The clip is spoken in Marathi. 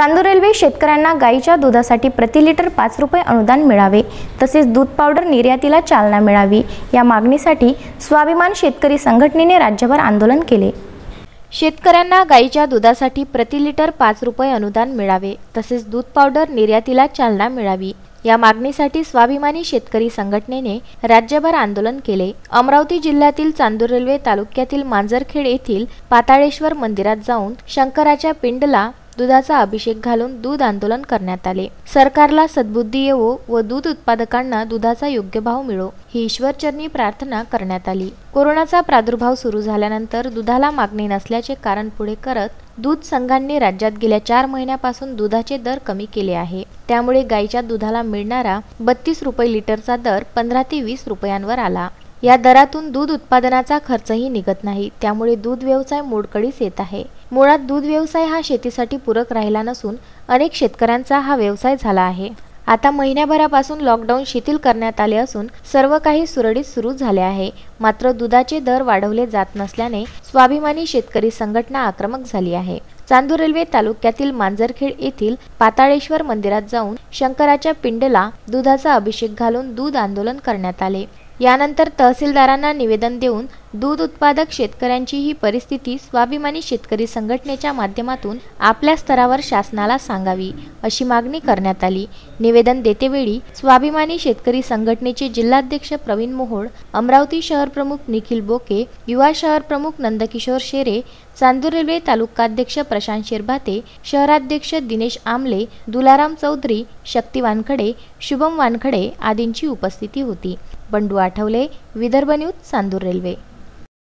चांदूर रेल्वे शेतकऱ्यांना गाईच्या दुधासाठी प्रति लिटर 5 रुपये अनुदान मिळावे, तसेच दूध पावडर निर्यातीला चालना मिळावी या मागणीसाठी स्वाभिमान शेतकरी संघटनेने राज्यभर आंदोलन केले। शेतकऱ्यांना गाईच्या दुधासाठी प्रति लिटर 5 रुपये अनुदान मिळावे, तसेच दूध पावडर निर्यातीला चालना मिळावी या मागणीसाठी स्वाभिमानी शेतकरी संघटनेने राज्यभर आंदोलन केले। अमरावती जिल्ह्यातील चांदूर रेल्वे तालुक्यातील मांजरखेड येथील पाताळेश्वर मंदिरात जाऊन शंकराच्या पिंडला दुधाचा अभिषेक घालून दूध आंदोलन करण्यात आले। सरकारला सद्बुद्धी येवो व दूध उत्पादकांना दुधाचा योग्य भाव मिळो ही ईश्वरचरणी प्रार्थना करण्यात आली। कोरोनाचा प्रादुर्भाव सुरू झाल्यानंतर दुधाला मागणी नसल्याचे कारण पुढे करत दूध संघांनी राज्यात गेल्या 4 महिन्यापासून दुधाचे दर कमी केले आहे। त्यामुळे गाईच्या दुधाला मिळणारा 32 रुपये लिटरचा दर 15 ते 20 रुपयांवर आला। या दरातून दूध उत्पादनाचा खर्चही निघत नाही, त्यामुळे दूध व्यवसाय मोडकळीस येत आहे। मुळात दूध व्यवसाय हा शेतीसाठी पूरक राहिला नसून अनेक शेतकऱ्यांचा हा व्यवसाय झाला आहे। आता महिन्याभरापासून लॉकडाऊन शिथिल करण्यात आले असून सर्व काही सुरळीत सुरू झाले आहे। मात्र दुधाचे दर वाढवले जात नसल्याने स्वाभिमानी शेतकरी संघटना आक्रमक झाली आहे। चांदूर रेल्वे तालुक्यातील मांजरखेड येथील पाताळेश्वर मंदिरात जाऊन शंकराच्या पिंडला दुधाचा अभिषेक घालून दूध आंदोलन करण्यात आले। यानंतर तहसीलदारांना निवेदन देऊन दूध उत्पादक शेतकऱ्यांची ही परिस्थिती स्वाभिमानी शेतकरी संघटनेच्या माध्यमातून आपल्या स्तरावर शासनाला सांगावी अशी मागणी करण्यात आली। निवेदन देतेवेळी स्वाभिमानी शेतकरी संघटनेचे जिल्हाध्यक्ष प्रवीण मोहोळ, अमरावती शहर प्रमुख निखिल बोके, युवा शहर प्रमुख नंदकिशोर शेरे, चांदूर रेल्वे तालुकाध्यक्ष प्रशांत शिरभाते, शहराध्यक्ष दिनेश आमले, दुलाराम चौधरी, शक्ती वानखडे, शुभम वानखडे आदींची उपस्थिती होती। Bandu Athawale, Vidarbha news, Chandur railway.